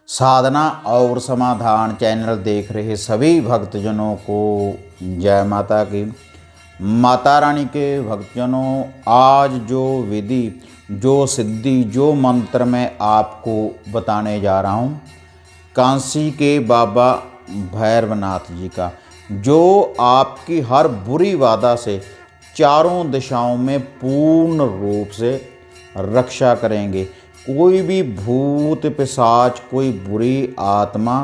साधना और समाधान चैनल देख रहे सभी भक्तजनों को जय माता की। माता रानी के भक्तजनों, आज जो विधि, जो सिद्धि, जो मंत्र मैं आपको बताने जा रहा हूँ, काशी के बाबा भैरवनाथ जी का, जो आपकी हर बुरी बाधा से चारों दिशाओं में पूर्ण रूप से रक्षा करेंगे। कोई भी भूत पिशाच, कोई बुरी आत्मा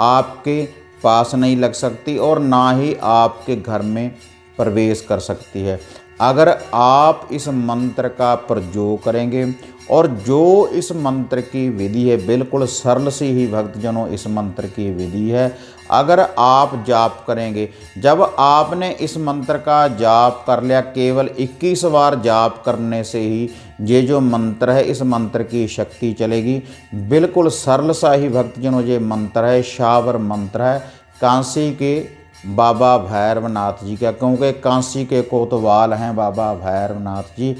आपके पास नहीं लग सकती और ना ही आपके घर में प्रवेश कर सकती है। अगर आप इस मंत्र का प्रयोग करेंगे, और जो इस मंत्र की विधि है बिल्कुल सरल सी ही भक्तजनों इस मंत्र की विधि है। अगर आप जाप करेंगे, जब आपने इस मंत्र का जाप कर लिया, केवल 21 बार जाप करने से ही ये जो मंत्र है, इस मंत्र की शक्ति चलेगी। बिल्कुल सरल सा ही भक्तजनों ये मंत्र है, शावर मंत्र है काशी के बाबा भैरवनाथ जी का, क्योंकि काशी के कोतवाल हैं बाबा भैरवनाथ जी।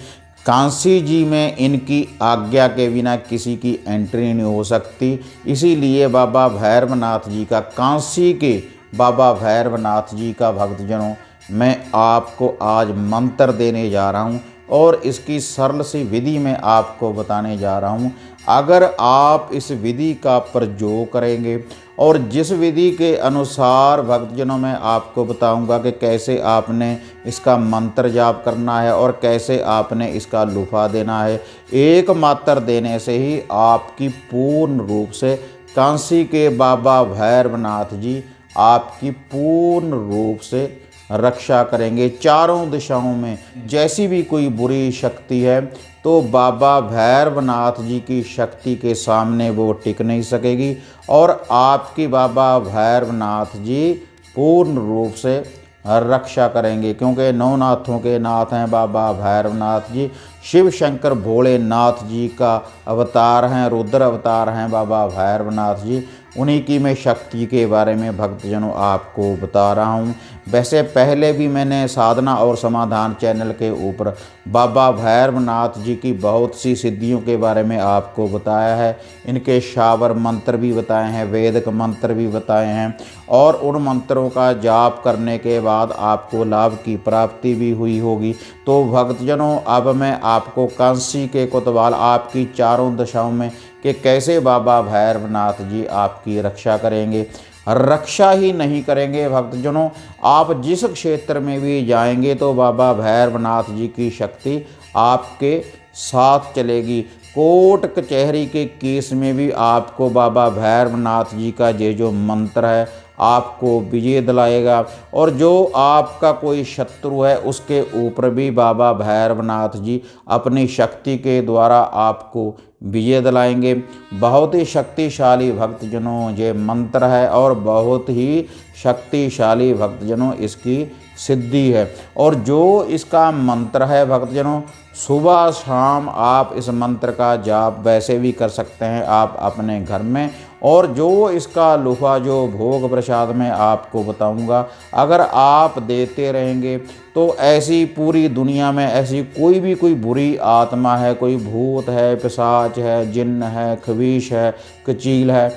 काशी जी में इनकी आज्ञा के बिना किसी की एंट्री नहीं हो सकती, इसीलिए बाबा भैरवनाथ जी का, काशी के बाबा भैरवनाथ जी का भक्तजनों मैं आपको आज मंत्र देने जा रहा हूँ और इसकी सरल सी विधि मैं आपको बताने जा रहा हूँ। अगर आप इस विधि का प्रयोग करेंगे, और जिस विधि के अनुसार भक्तजनों मैं आपको बताऊंगा कि कैसे आपने इसका मंत्र जाप करना है और कैसे आपने इसका लुफा देना है, एक मात्र देने से ही आपकी पूर्ण रूप से काशी के बाबा भैरवनाथ जी आपकी पूर्ण रूप से रक्षा करेंगे। चारों दिशाओं में जैसी भी कोई बुरी शक्ति है तो बाबा भैरवनाथ जी की शक्ति के सामने वो टिक नहीं सकेगी, और आपकी बाबा भैरवनाथ जी पूर्ण रूप से रक्षा करेंगे, क्योंकि नवनाथों के नाथ हैं बाबा भैरवनाथ जी। शिव शंकर भोलेनाथ जी का अवतार हैं, रुद्र अवतार हैं बाबा भैरवनाथ जी। उन्हीं की मैं शक्ति के बारे में भक्तजनों आपको बता रहा हूँ। वैसे पहले भी मैंने साधना और समाधान चैनल के ऊपर बाबा भैरवनाथ जी की बहुत सी सिद्धियों के बारे में आपको बताया है। इनके शावर मंत्र भी बताए हैं, वेदिक मंत्र भी बताए हैं, और उन मंत्रों का जाप करने के बाद आपको लाभ की प्राप्ति भी हुई होगी। तो भक्तजनों, अब मैं आपको काशी के कोतवाल आपकी चारों दिशाओं में कि कैसे बाबा भैरवनाथ जी आपकी रक्षा करेंगे। रक्षा ही नहीं करेंगे भक्तजनों, आप जिस क्षेत्र में भी जाएंगे तो बाबा भैरवनाथ जी की शक्ति आपके साथ चलेगी। कोर्ट कचहरी के केस में भी आपको बाबा भैरवनाथ जी का ये जो मंत्र है आपको विजय दिलाएगा, और जो आपका कोई शत्रु है उसके ऊपर भी बाबा भैरवनाथ जी अपनी शक्ति के द्वारा आपको विजय दिलाएंगे। बहुत ही शक्तिशाली भक्तजनों ये मंत्र है, और बहुत ही शक्तिशाली भक्तजनों इसकी सिद्धि है। और जो इसका मंत्र है भक्तजनों, सुबह शाम आप इस मंत्र का जाप वैसे भी कर सकते हैं आप अपने घर में, और जो इसका लुफा, जो भोग प्रसाद में आपको बताऊंगा, अगर आप देते रहेंगे तो ऐसी पूरी दुनिया में ऐसी कोई बुरी आत्मा है, कोई भूत है, पिशाच है, जिन्न है, खबीश है, कचील है,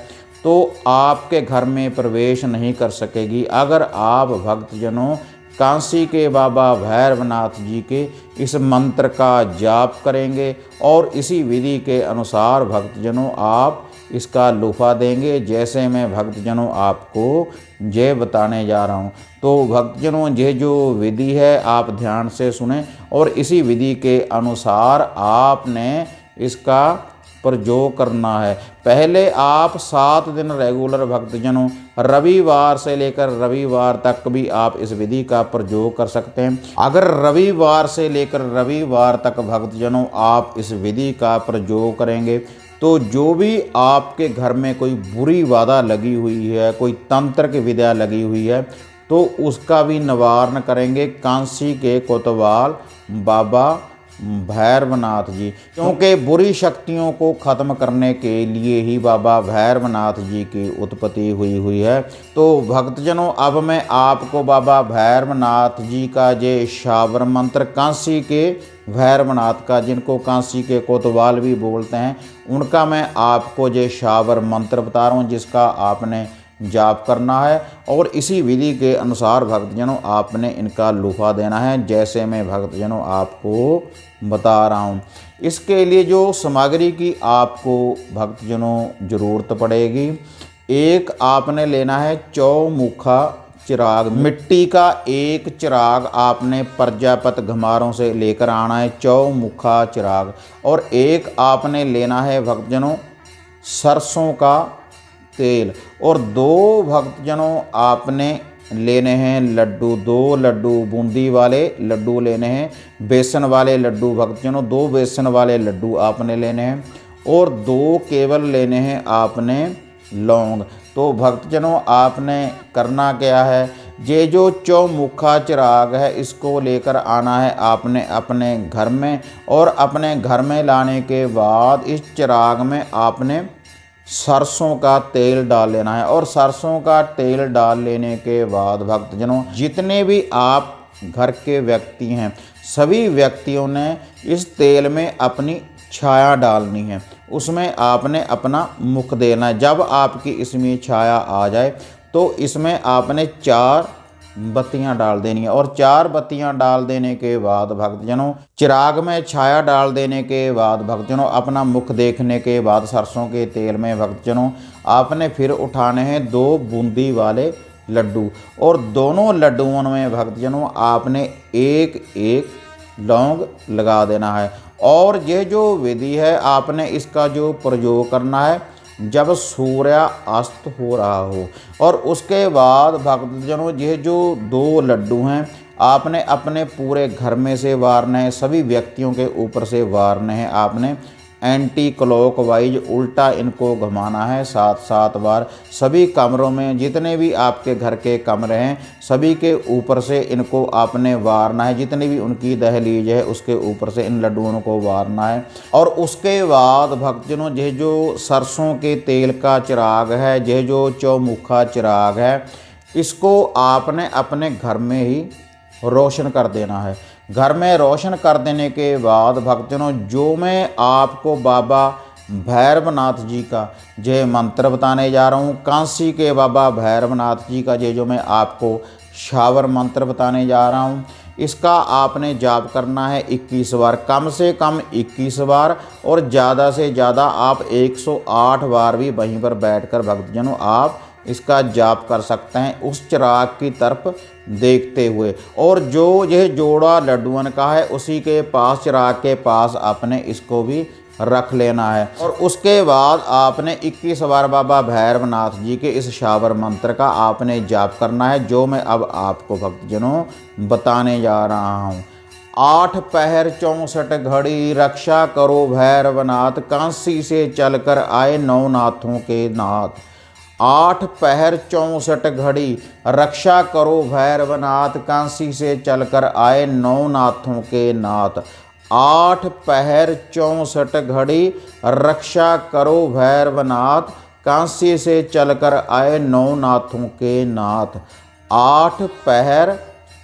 तो आपके घर में प्रवेश नहीं कर सकेगी। अगर आप भक्तजनों काशी के बाबा भैरवनाथ जी के इस मंत्र का जाप करेंगे और इसी विधि के अनुसार भक्तजनों आप इसका लुफा देंगे, जैसे मैं भक्तजनों आपको ये बताने जा रहा हूँ। तो भक्तजनों, ये जो विधि है आप ध्यान से सुने, और इसी विधि के अनुसार आपने इसका प्रयोग करना है। पहले आप 7 दिन रेगुलर भक्तजनों, रविवार से लेकर रविवार तक भी आप इस विधि का प्रयोग कर सकते हैं। अगर रविवार से लेकर रविवार तक भक्तजनों आप इस विधि का प्रयोग करेंगे तो जो भी आपके घर में कोई बुरी बाधा लगी हुई है, कोई तंत्र की विद्या लगी हुई है, तो उसका भी निवारण करेंगे काशी के कोतवाल बाबा भैरवनाथ जी। क्योंकि बुरी शक्तियों को ख़त्म करने के लिए ही बाबा भैरवनाथ जी की उत्पत्ति हुई है। तो भक्तजनों, अब मैं आपको बाबा भैरवनाथ जी का ये शावर मंत्र काशी के भैरवनाथ का, जिनको कांसी के कोतवाल भी बोलते हैं, उनका मैं आपको ये शावर मंत्र बता रहा हूँ, जिसका आपने जाप करना है। और इसी विधि के अनुसार भक्तजनों आपने इनका लूफा देना है, जैसे मैं भक्तजनों आपको बता रहा हूँ। इसके लिए जो सामग्री की आपको भक्तजनों ज़रूरत पड़ेगी, एक आपने लेना है चौमुखा चिराग, मिट्टी का एक चिराग आपने प्रजापत घमारों से लेकर आना है, चौमुखा चिराग। और एक आपने लेना है भक्तजनों सरसों का तेल, और 2 भक्तजनों आपने लेने हैं लड्डू, 2 लड्डू बूंदी वाले लड्डू लेने हैं, बेसन वाले लड्डू भक्तजनों 2 बेसन वाले लड्डू आपने लेने हैं, और 2 केवल लेने हैं आपने लौंग। तो भक्तजनों आपने करना क्या है, ये जो चौमुखा चिराग है इसको लेकर आना है आपने अपने घर में, और अपने घर में लाने के बाद इस चिराग में आपने सरसों का तेल डाल लेना है। और सरसों का तेल डाल लेने के बाद भक्तजनों जितने भी आप घर के व्यक्ति हैं, सभी व्यक्तियों ने इस तेल में अपनी छाया डालनी है, उसमें आपने अपना मुख देना है। जब आपकी इसमें छाया आ जाए तो इसमें आपने 4 बत्तियां डाल देनी है, और 4 बत्तियां डाल देने के बाद भक्तजनों चिराग में छाया डाल देने के बाद भक्तजनों अपना मुख देखने के बाद सरसों के तेल में भक्तजनों आपने फिर उठाने हैं 2 बूंदी वाले लड्डू, और दोनों लड्डुओं में भक्तजनों आपने एक एक लौंग लगा देना है। और ये जो विधि है आपने इसका जो प्रयोग करना है जब सूर्य अस्त हो रहा हो, और उसके बाद भक्तजनों ये जो 2 लड्डू हैं आपने अपने पूरे घर में से वारने हैं, सभी व्यक्तियों के ऊपर से वारने हैं। आपने एंटी क्लॉकवाइज उल्टा इनको घुमाना है 7-7 बार। सभी कमरों में जितने भी आपके घर के कमरे हैं सभी के ऊपर से इनको आपने वारना है, जितनी भी उनकी दहलीज है उसके ऊपर से इन लड्डुओं को वारना है। और उसके बाद भक्तजनों यह जो सरसों के तेल का चिराग है, यह जो चौमुखा चिराग है, इसको आपने अपने घर में ही रोशन कर देना है। घर में रोशन कर देने के बाद भक्तजनों जो मैं आपको बाबा भैरवनाथ जी का ये मंत्र बताने जा रहा हूँ, कांसी के बाबा भैरवनाथ जी का ये जो मैं आपको शावर मंत्र बताने जा रहा हूँ, इसका आपने जाप करना है 21 बार, कम से कम 21 बार, और ज़्यादा से ज़्यादा आप 108 बार भी वहीं पर बैठकर भक्तजनों आप इसका जाप कर सकते हैं उस चिराग की तरफ देखते हुए। और जो यह जोड़ा लड्डुअन का है उसी के पास, चिराग के पास आपने इसको भी रख लेना है। और उसके बाद आपने 21 बार बाबा भैरवनाथ जी के इस शावर मंत्र का आपने जाप करना है, जो मैं अब आपको भक्तजनों बताने जा रहा हूँ। 8 पहर 64 घड़ी रक्षा करो भैरवनाथ, कांसी से चलकर आए 9 नाथों के नाथ। 8 पहर 64 घड़ी रक्षा करो भैरवनाथ, कांसी से चलकर आए 9 नाथों के नाथ। 8 पहर 64 घड़ी रक्षा करो भैरवनाथ, कांसी से चलकर आए 9 नाथों के नाथ। 8 पहर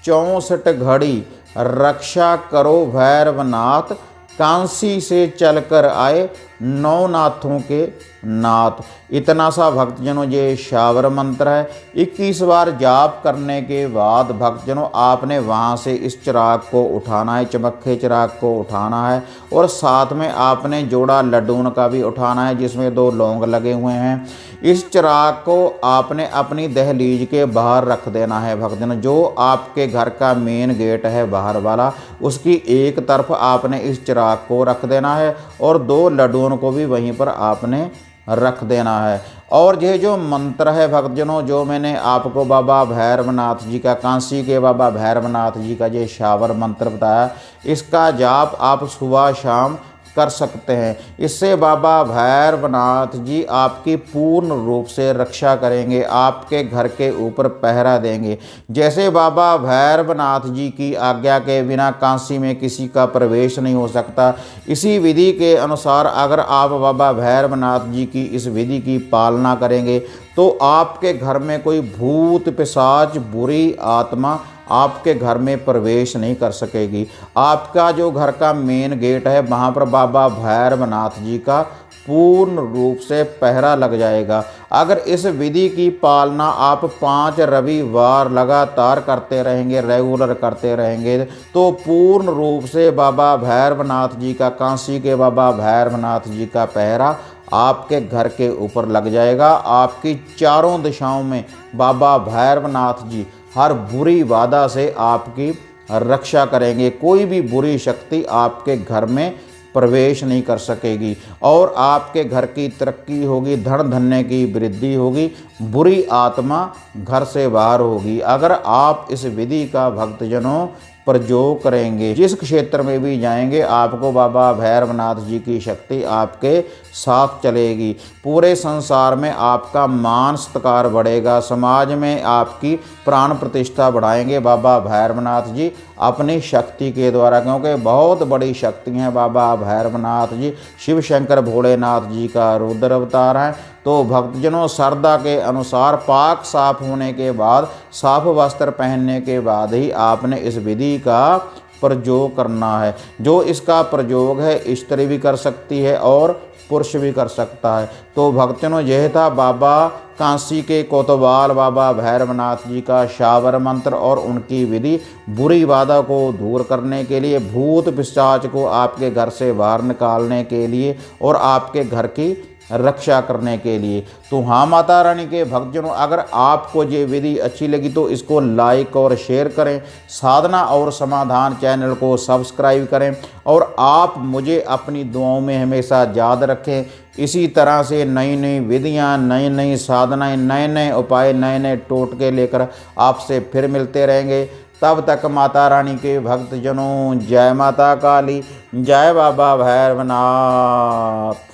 64 घड़ी रक्षा करो भैरवनाथ, कांसी से चलकर आए 9 नाथों के नाथ। इतना सा भक्तजनों ये शावर मंत्र है। 21 बार जाप करने के बाद भक्तजनों आपने वहाँ से इस चिराग को उठाना है, चमक्खे चिराग को उठाना है, और साथ में आपने जोड़ा लड्डून का भी उठाना है जिसमें 2 लौंग लगे हुए हैं। इस चिराग को आपने अपनी दहलीज के बाहर रख देना है भक्तजनों। जो आपके घर का मेन गेट है बाहर वाला, उसकी एक तरफ आपने इस चिराग को रख देना है, और 2 लड्डुओं को भी वहीं पर आपने रख देना है। और यह जो मंत्र है भक्तजनों जो मैंने आपको बाबा भैरवनाथ जी का, कांसी के बाबा भैरवनाथ जी का ये शावर मंत्र बताया, इसका जाप आप सुबह शाम कर सकते हैं। इससे बाबा भैरवनाथ जी आपकी पूर्ण रूप से रक्षा करेंगे, आपके घर के ऊपर पहरा देंगे। जैसे बाबा भैरवनाथ जी की आज्ञा के बिना कांसी में किसी का प्रवेश नहीं हो सकता, इसी विधि के अनुसार अगर आप बाबा भैरवनाथ जी की इस विधि की पालना करेंगे तो आपके घर में कोई भूत पिशाच बुरी आत्मा आपके घर में प्रवेश नहीं कर सकेगी। आपका जो घर का मेन गेट है वहाँ पर बाबा भैरवनाथ जी का पूर्ण रूप से पहरा लग जाएगा। अगर इस विधि की पालना आप 5 रविवार लगातार करते रहेंगे, रेगुलर करते रहेंगे, तो पूर्ण रूप से बाबा भैरवनाथ जी का, काशी के बाबा भैरवनाथ जी का पहरा आपके घर के ऊपर लग जाएगा। आपकी चारों दिशाओं में बाबा भैरवनाथ जी हर बुरी बाधा से आपकी रक्षा करेंगे। कोई भी बुरी शक्ति आपके घर में प्रवेश नहीं कर सकेगी और आपके घर की तरक्की होगी, धन धन्य की वृद्धि होगी, बुरी आत्मा घर से बाहर होगी। अगर आप इस विधि का भक्तजनों प्रयोग करेंगे, जिस क्षेत्र में भी जाएंगे आपको बाबा भैरवनाथ जी की शक्ति आपके साथ चलेगी। पूरे संसार में आपका मान सत्कार बढ़ेगा, समाज में आपकी प्राण प्रतिष्ठा बढ़ाएंगे बाबा भैरवनाथ जी अपनी शक्ति के द्वारा, क्योंकि बहुत बड़ी शक्ति है बाबा भैरवनाथ जी। शिव शंकर भोलेनाथ जी का रुद्र अवतार है। तो भक्तजनों, श्रद्धा के अनुसार पाक साफ होने के बाद, साफ वस्त्र पहनने के बाद ही आपने इस विधि का प्रयोग करना है। जो इसका प्रयोग है स्त्री भी कर सकती है और पुरुष भी कर सकता है। तो भक्तजनों, यह था बाबा काशी के कोतवाल बाबा भैरवनाथ जी का शावर मंत्र और उनकी विधि बुरी बाधा को दूर करने के लिए, भूत पिशाच को आपके घर से बाहर निकालने के लिए और आपके घर की रक्षा करने के लिए। तो हाँ माता रानी के भक्तजनों, अगर आपको ये विधि अच्छी लगी तो इसको लाइक और शेयर करें, साधना और समाधान चैनल को सब्सक्राइब करें और आप मुझे अपनी दुआओं में हमेशा याद रखें। इसी तरह से नई नई विधियाँ, नई नई साधनाएँ, नए नए उपाय, नए नए टोटके लेकर आपसे फिर मिलते रहेंगे। तब तक माता रानी के भक्तजनों, जय माता काली, जय बाबा भैरवनाथ।